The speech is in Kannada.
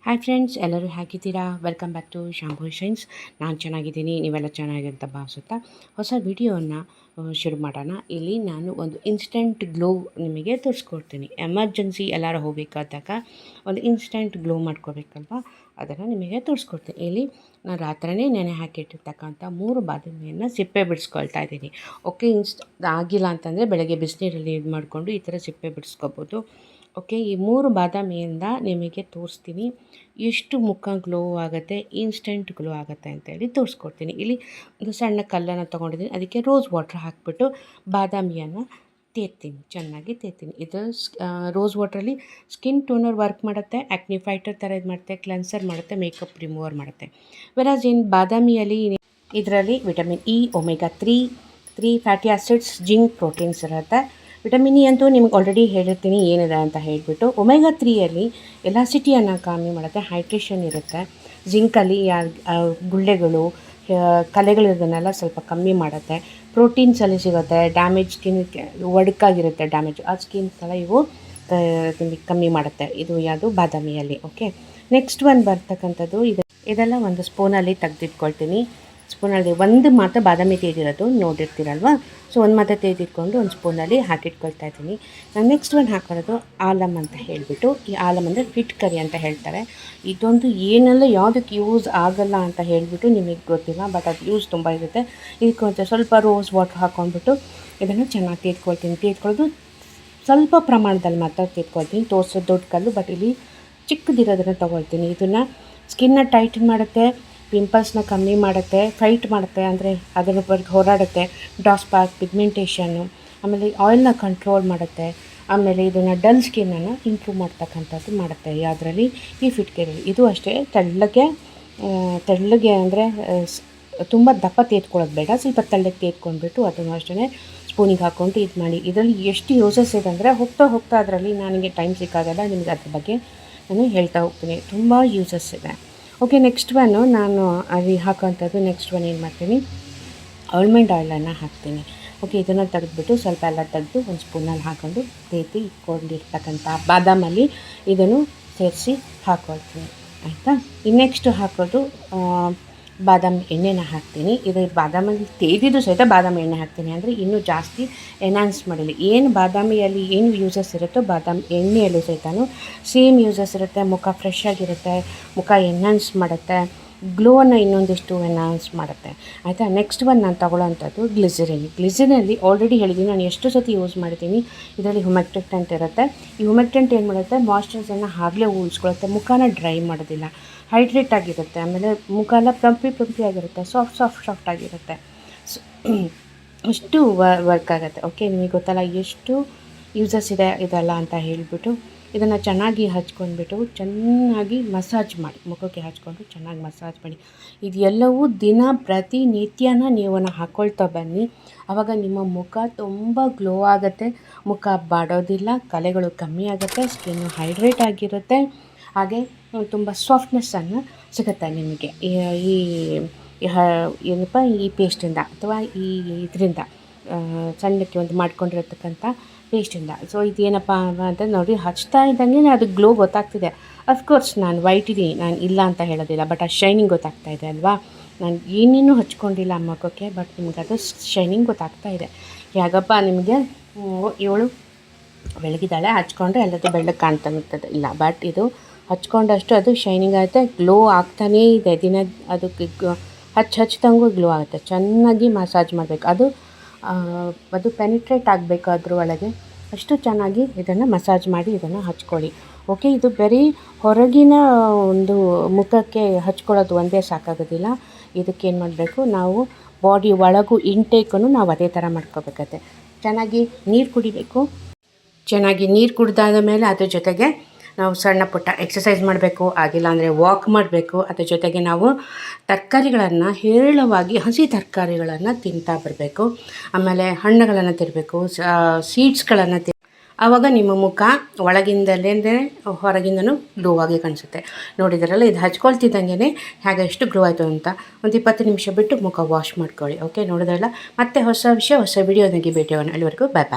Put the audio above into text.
ಹಾಯ್ ಫ್ರೆಂಡ್ಸ್, ಎಲ್ಲರೂ ಹೇಗಿದ್ದೀರಾ? Welcome back to Shambhavi Shines. ನಾನು ಚೆನ್ನಾಗಿದ್ದೀನಿ, ನೀವೆಲ್ಲ ಚೆನ್ನಾಗಿದೆ ಅಂತ ಭಾವಿಸುತ್ತಾ ಹೊಸ ವಿಡಿಯೋನ ಶುರು ಮಾಡೋಣ. ಇಲ್ಲಿ ನಾನು ಒಂದು ಇನ್ಸ್ಟೆಂಟ್ ಗ್ಲೋ ನಿಮಗೆ ತೋರಿಸ್ಕೊಡ್ತೀನಿ. ಎಮರ್ಜೆನ್ಸಿ ಎಲ್ಲರೂ ಹೋಗಬೇಕಾದಾಗ ಒಂದು ಇನ್ಸ್ಟೆಂಟ್ ಗ್ಲೋ ಮಾಡ್ಕೋಬೇಕಲ್ವ, ಅದನ್ನು ನಿಮಗೆ ತೋರಿಸ್ಕೊಡ್ತೀನಿ. ಇಲ್ಲಿ ನಾನು ರಾತ್ರಿಯೇ ನೆನೆ ಹಾಕಿಟ್ಟಿರ್ತಕ್ಕಂಥ 3 ಬಾದಾಮಿಯನ್ನು ಸಿಪ್ಪೆ ಬಿಡಿಸ್ಕೊಳ್ತಾ ಇದ್ದೀನಿ. ಓಕೆ, ಆಗಿಲ್ಲ ಅಂತಂದರೆ ಬೆಳಗ್ಗೆ ಬಿಸಿನೀರಲ್ಲಿ ಇದು ಮಾಡಿಕೊಂಡು ಈ ಥರ ಸಿಪ್ಪೆ ಬಿಡಿಸ್ಕೋಬೋದು. ಓಕೆ, ಈ 3 ಬಾದಾಮಿಯಿಂದ ನಿಮಗೆ ತೋರಿಸ್ತೀನಿ ಎಷ್ಟು ಮುಖ ಗ್ಲೋ ಆಗುತ್ತೆ, ಇನ್ಸ್ಟೆಂಟ್ ಗ್ಲೋ ಆಗುತ್ತೆ ಅಂತೇಳಿ ತೋರಿಸ್ಕೊಡ್ತೀನಿ. ಇಲ್ಲಿ ಒಂದು ಸಣ್ಣ ಕಲ್ಲನ್ನು ತೊಗೊಂಡಿದ್ದೀನಿ, ಅದಕ್ಕೆ ರೋಸ್ ವಾಟ್ರ್ ಹಾಕಿಬಿಟ್ಟು ಬಾದಾಮಿಯನ್ನು ಚೆನ್ನಾಗಿ ತೇರ್ತೀನಿ. ಇದು ರೋಸ್ ವಾಟ್ರಲ್ಲಿ ಸ್ಕಿನ್ ಟೋನರ್ ವರ್ಕ್ ಮಾಡುತ್ತೆ, ಆ್ಯಕ್ನಿ ಫೈಟರ್ ಥರ ಇದು ಮಾಡುತ್ತೆ, ಕ್ಲೆನ್ಸರ್ ಮಾಡುತ್ತೆ, ಮೇಕಪ್ ರಿಮೂವರ್ ಮಾಡುತ್ತೆ. ವೆರಾಸ್ ಏನು ಬಾದಾಮಿಯಲ್ಲಿ ಇದರಲ್ಲಿ vitamin E, omega 3 fatty acids, zinc, proteins ಇರುತ್ತೆ. ವಿಟಮಿನ್ ಇ ಅಂತೂ ನಿಮ್ಗೆ ಆಲ್ರೆಡಿ ಹೇಳಿರ್ತೀನಿ ಏನಿದೆ ಅಂತ ಹೇಳಿಬಿಟ್ಟು. ಒಮೆಗಾ 3ಯಲ್ಲಿ ಎಲಾಸಿಟಿಯನ್ನು ಕಮ್ಮಿ ಮಾಡುತ್ತೆ, ಹೈಡ್ರೇಷನ್ ಇರುತ್ತೆ. ಜಿಂಕಲ್ಲಿ ಗುಳ್ಳೆಗಳು, ಕಲೆಗಳಿರೋದನ್ನೆಲ್ಲ ಸ್ವಲ್ಪ ಕಮ್ಮಿ ಮಾಡುತ್ತೆ. ಪ್ರೋಟೀನ್ಸಲ್ಲಿ ಸಿಗುತ್ತೆ. ಡ್ಯಾಮೇಜ್ ಸ್ಕಿನ್ ಒಡಕಾಗಿರುತ್ತೆ, ಆ ಸ್ಕಿನ್ಸ್ ಎಲ್ಲ ಇವು ನಿಮಗೆ ಕಮ್ಮಿ ಮಾಡುತ್ತೆ. ಇದು ಯಾವುದು ಬಾದಾಮಿಯಲ್ಲಿ. ಓಕೆ, ನೆಕ್ಸ್ಟ್ ಒಂದು ಬರ್ತಕ್ಕಂಥದ್ದು ಇದೆಲ್ಲ ಒಂದು ಸ್ಪೂನಲ್ಲಿ ತೆಗೆದಿಟ್ಕೊಳ್ತೀನಿ. ಸ್ಪೂನಲ್ಲಿ ಒಂದು ಮಾತ್ರ ಬಾದಾಮಿ ತೆಗೆದಿರೋದು ನೋಡಿರ್ತೀರಲ್ವ. ಸೊ ಒಂದು ಮಾತ್ರ ತೆಗೆದಿಟ್ಕೊಂಡು ಒಂದು ಸ್ಪೂನಲ್ಲಿ ಹಾಕಿಟ್ಕೊಳ್ತಾ ಇದ್ದೀನಿ. ನಾನು ನೆಕ್ಸ್ಟ್ ಒಂದು ಹಾಕೊಳ್ಳೋದು ಆಲಮ್ ಅಂತ ಹೇಳಿಬಿಟ್ಟು. ಈ ಆಲಮ್ ಅಂದರೆ ಫಿಟ್ ಕರಿ ಅಂತ ಹೇಳ್ತಾರೆ. ಇದೊಂದು ಏನೆಲ್ಲ ಯಾವುದಕ್ಕೆ ಯೂಸ್ ಆಗಲ್ಲ ಅಂತ ಹೇಳಿಬಿಟ್ಟು ನಿಮಗೆ ಗೊತ್ತಿಲ್ಲ, ಬಟ್ ಅದು ಯೂಸ್ ತುಂಬ ಇರುತ್ತೆ. ಇದಕ್ಕೆ ಸ್ವಲ್ಪ ರೋಸ್ ವಾಟ್ರ್ ಹಾಕ್ಕೊಂಡ್ಬಿಟ್ಟು ಇದನ್ನು ಚೆನ್ನಾಗಿ ತೆಗೆದುಕೊಳ್ಳೋದು ಸ್ವಲ್ಪ ಪ್ರಮಾಣದಲ್ಲಿ ಮಾತ್ರ ತೆಗೆದುಕೊಳ್ತೀನಿ. ತೋರಿಸೋದು ದೊಡ್ಡ ಕಲ್ಲು, ಬಟ್ ಇಲ್ಲಿ ಚಿಕ್ಕದಿರೋದನ್ನು ತೊಗೊಳ್ತೀನಿ. ಇದನ್ನು ಸ್ಕಿನ್ನ ಟೈಟನ್ ಮಾಡುತ್ತೆ, ಪಿಂಪಲ್ಸ್ನ ಕಮ್ಮಿ ಮಾಡುತ್ತೆ, ಫೈಟ್ ಮಾಡುತ್ತೆ, ಅಂದರೆ ಅದರ ಬಗ್ಗೆ ಹೋರಾಡುತ್ತೆ. ಡಾರ್ಕ್ ಸ್ಪಾಟ್, ಪಿಗ್ಮೆಂಟೇಷನ್ನು, ಆಮೇಲೆ ಆಯಿಲ್ನ ಕಂಟ್ರೋಲ್ ಮಾಡುತ್ತೆ. ಆಮೇಲೆ ಇದನ್ನು ಡಲ್ ಸ್ಕಿನ್ನನ್ನು ಇಂಪ್ರೂವ್ ಮಾಡ್ತಕ್ಕಂಥದ್ದು ಮಾಡುತ್ತೆ. ಯಾವುದರಲ್ಲಿ? ಈ ಫಿಟ್ ಕೇರಲ್ಲಿ. ಇದು ಅಷ್ಟೇ ತೆಳ್ಳಗೆ ಅಂದರೆ ತುಂಬ ದಪ್ಪ ತೆಗೆದುಕೊಳ್ಳೋದು ಬೇಡ, ಸ್ವಲ್ಪ ತೆಳ್ಳಗೆ ತೆಗೆದುಕೊಂಡ್ಬಿಟ್ಟು ಅದನ್ನು ಅಷ್ಟೇ ಸ್ಪೂನಿಗೆ ಹಾಕ್ಕೊಂಡು ಇದು ಮಾಡಿ. ಇದರಲ್ಲಿ ಎಷ್ಟು ಯೂಸಸ್ ಇದೆ ಅಂದರೆ ಹೋಗ್ತಾ ಅದರಲ್ಲಿ ನನಗೆ ಟೈಮ್ ಸಿಕ್ಕಾಗಲ್ಲ, ನಿಮಗೆ ಅದ್ರ ಬಗ್ಗೆ ನಾನು ಹೇಳ್ತಾ ಹೋಗ್ತೀನಿ. ತುಂಬ ಯೂಸಸ್ ಇದೆ. ಓಕೆ, ನೆಕ್ಸ್ಟ್ ಒನ್ನು ನಾನು ಅಲ್ಲಿ ಹಾಕೋಂಥದ್ದು ನೆಕ್ಸ್ಟ್ ಒನ್ ಏನು ಮಾಡ್ತೀನಿ, ಆಲ್ಮಂಡ್ ಆಯಿಲನ್ನು ಹಾಕ್ತೀನಿ. ಓಕೆ, ಇದನ್ನು ತೆಗೆದುಬಿಟ್ಟು ಸ್ವಲ್ಪ ಎಲ್ಲ ತೆಗೆದು ಒಂದು ಸ್ಪೂನಲ್ಲಿ ಹಾಕ್ಕೊಂಡು ಇಟ್ಕೊಂಡಿರ್ತಕ್ಕಂಥ ಬಾದಾಮಲ್ಲಿ ಇದನ್ನು ಸೇರಿಸಿ ಹಾಕ್ಕೊಳ್ತೀನಿ. ಆಯಿತಾ? ಈ ನೆಕ್ಸ್ಟ್ ಹಾಕೋದು ಬಾದಾಮಿ ಎಣ್ಣೆನ ಹಾಕ್ತೀನಿ. ಇದು ಬಾದಾಮಲ್ಲಿ ತೆಗೆದಿದ್ದು ಸಹಿತ ಬಾದಾಮಿ ಎಣ್ಣೆ ಹಾಕ್ತೀನಿ, ಅಂದರೆ ಇನ್ನೂ ಜಾಸ್ತಿ ಎನ್ಹಾನ್ಸ್ ಮಾಡಲಿ. ಏನು ಬಾದಾಮಿಯಲ್ಲಿ ಏನು ಯೂಸಸ್ ಇರುತ್ತೋ ಬಾದಾಮಿ ಎಣ್ಣೆಯಲ್ಲೂ ಸಹಿತ ಸೇಮ್ ಯೂಸಸ್ ಇರುತ್ತೆ. ಮುಖ ಫ್ರೆಶ್ ಆಗಿರುತ್ತೆ, ಮುಖ ಎನ್ಹಾನ್ಸ್ ಮಾಡುತ್ತೆ, ಗ್ಲೋವನ್ನು ಇನ್ನೊಂದಿಷ್ಟು ಎನ್ಹಾನ್ಸ್ ಮಾಡುತ್ತೆ. ಆಯಿತಾ? ನೆಕ್ಸ್ಟ್ ಒನ್ ನಾನು ತೊಗೊಳ್ಳೋಂಥದ್ದು ಗ್ಲಿಸರಿನಲ್ಲಿ ಆಲ್ರೆಡಿ ಹೇಳಿದ್ದೀನಿ, ನಾನು ಎಷ್ಟು ಸತಿ ಯೂಸ್ ಮಾಡಿದ್ದೀನಿ. ಇದರಲ್ಲಿ ಹ್ಯುಮೆಕ್ಟೆಂಟ್ ಇರುತ್ತೆ. ಈ ಹ್ಯುಮೆಕ್ಟೆಂಟ್ ಏನು ಮಾಡುತ್ತೆ, ಮಾಯ್ಶ್ಚರೈಸರ್ನ ಆಗಲೇ ಉಳಿಸ್ಕೊಳ್ಳುತ್ತೆ, ಮುಖನ ಡ್ರೈ ಮಾಡೋದಿಲ್ಲ, ಹೈಡ್ರೇಟ್ ಆಗಿರುತ್ತೆ. ಆಮೇಲೆ ಮುಖ ಎಲ್ಲ ಪ್ಲಂಪಿ ಆಗಿರುತ್ತೆ, ಸಾಫ್ಟ್ ಆಗಿರುತ್ತೆ. ಅಷ್ಟು ವರ್ಕ್ ಆಗುತ್ತೆ. ಓಕೆ, ನಿಮಗೆ ಗೊತ್ತಲ್ಲ ಎಷ್ಟು ಯೂಸಸ್ ಇದೆ ಇದೆಲ್ಲ ಅಂತ ಹೇಳಿಬಿಟ್ಟು. ಇದನ್ನು ಚೆನ್ನಾಗಿ ಹಚ್ಕೊಂಡ್ಬಿಟ್ಟು ಚೆನ್ನಾಗಿ ಮಸಾಜ್ ಮಾಡಿ, ಮುಖಕ್ಕೆ ಹಚ್ಕೊಂಡು ಚೆನ್ನಾಗಿ ಮಸಾಜ್ ಮಾಡಿ. ಇದೆಲ್ಲವೂ ಪ್ರತಿನಿತ್ಯನ ನೀವು ಹಾಕ್ಕೊಳ್ತಾ ಬನ್ನಿ. ಆವಾಗ ನಿಮ್ಮ ಮುಖ ತುಂಬ ಗ್ಲೋ ಆಗುತ್ತೆ, ಮುಖ ಬಾಡೋದಿಲ್ಲ, ಕಲೆಗಳು ಕಮ್ಮಿ ಆಗುತ್ತೆ, ಸ್ಕಿನ್ನು ಹೈಡ್ರೇಟ್ ಆಗಿರುತ್ತೆ, ಹಾಗೆ ತುಂಬ ಸಾಫ್ಟ್ನೆಸ್ಸನ್ನು ಸಿಗುತ್ತೆ ನಿಮಗೆ ಏನಪ್ಪ ಈ ಪೇಸ್ಟಿಂದ ಅಥವಾ ಇದರಿಂದ ಸಣ್ಣಕ್ಕೆ ಒಂದು ಮಾಡ್ಕೊಂಡಿರತಕ್ಕಂಥ ಪೇಸ್ಟಿಂದ. ಸೊ ಇದೇನಪ್ಪ ಅಂತ ನೋಡಿ, ಹಚ್ತಾ ಇದ್ದಂಗೆ ಅದು ಗ್ಲೋ ಗೊತ್ತಾಗ್ತಿದೆ. ಅಫ್ಕೋರ್ಸ್ ನಾನು ವೈಟ್ ಇದ್ದೀನಿ, ನಾನು ಇಲ್ಲ ಅಂತ ಹೇಳೋದಿಲ್ಲ, ಬಟ್ ಆ ಶೈನಿಂಗ್ ಗೊತ್ತಾಗ್ತಾ ಇದೆ ಅಲ್ವಾ. ನಾನು ಏನೇನೂ ಹಚ್ಕೊಂಡಿಲ್ಲ ಮುಖಕ್ಕೆ, ಬಟ್ ನಿಮ್ಗೆ ಅದು ಶೈನಿಂಗ್ ಗೊತ್ತಾಗ್ತಾ ಇದೆ. ಹೇಗಪ್ಪ ನಿಮಗೆ ಇವಳು ಬೆಳಗಿದ್ದಾಳೆ, ಹಚ್ಕೊಂಡ್ರೆ ಎಲ್ಲದು ಬೆಳ್ಳಗೆ ಕಾಣ್ತಾನಿರ್ತದೆ ಇಲ್ಲ, ಬಟ್ ಇದು ಹಚ್ಕೊಂಡಷ್ಟು ಅದು ಶೈನಿಂಗ್ ಆಗುತ್ತೆ, ಗ್ಲೋ ಆಗ್ತಾನೇ ಇದೆ. ಅದಕ್ಕೆ ಹಚ್ಚಿದಂಗೂ ಗ್ಲೋ ಆಗುತ್ತೆ. ಚೆನ್ನಾಗಿ ಮಸಾಜ್ ಮಾಡಬೇಕು, ಅದು ಪೆನಿಟ್ರೇಟ್ ಆಗಬೇಕು ಅದ್ರ ಒಳಗೆ, ಅಷ್ಟು ಚೆನ್ನಾಗಿ ಇದನ್ನು ಮಸಾಜ್ ಮಾಡಿ ಇದನ್ನು ಹಚ್ಕೊಳ್ಳಿ. ಓಕೆ, ಇದು ಬರೀ ಹೊರಗಿನ ಒಂದು ಮುಖಕ್ಕೆ ಹಚ್ಕೊಳ್ಳೋದು ಒಂದೇ ಸಾಕಾಗೋದಿಲ್ಲ. ಇದಕ್ಕೇನು ಮಾಡಬೇಕು, ನಾವು ಬಾಡಿ ಒಳಗೂ ಇಂಟೇಕನ್ನು ನಾವು ಅದೇ ಥರ ಮಾಡ್ಕೋಬೇಕತ್ತೆ. ಚೆನ್ನಾಗಿ ನೀರು ಕುಡಿಬೇಕು. ಚೆನ್ನಾಗಿ ನೀರು ಕುಡಿದಾದ ಮೇಲೆ ಅದ್ರ ಜೊತೆಗೆ ನಾವು ಸಣ್ಣ ಪುಟ್ಟ ಎಕ್ಸಸೈಸ್ ಮಾಡಬೇಕು, ಆಗಿಲ್ಲ ಅಂದರೆ ವಾಕ್ ಮಾಡಬೇಕು. ಅದ್ರ ಜೊತೆಗೆ ನಾವು ತರಕಾರಿಗಳನ್ನು ಹೇರಳವಾಗಿ ಹಸಿ ತರಕಾರಿಗಳನ್ನು ತಿಂತಾ ಬರಬೇಕು. ಆಮೇಲೆ ಹಣ್ಣುಗಳನ್ನು ತಿನ್ನಬೇಕು, ಸೀಡ್ಸ್ಗಳನ್ನು ಆವಾಗ ನಿಮ್ಮ ಮುಖ ಒಳಗಿಂದಲೇ ಹೊರಗಿಂದನೂ ಗ್ಲೋ ಆಗಿ ಕಾಣಿಸುತ್ತೆ. ನೋಡಿದ್ರಲ್ಲ, ಇದು ಹಚ್ಕೊಳ್ತಿದ್ದಂಗೆ ಹೇಗೆ ಎಷ್ಟು ಗ್ಲೋ ಆಯಿತು ಅಂತ. ಒಂದು 20 ನಿಮಿಷ ಬಿಟ್ಟು ಮುಖ ವಾಶ್ ಮಾಡ್ಕೊಳ್ಳಿ. ಓಕೆ, ನೋಡಿದ್ರಲ್ಲ, ಮತ್ತೆ ಹೊಸ ವಿಷಯ ಹೊಸ ವಿಡಿಯೋದಾಗಿ ಭೇಟಿಯಾಗೋಣ. ಅಲ್ಲಿವರೆಗೂ ಬಾಯ್.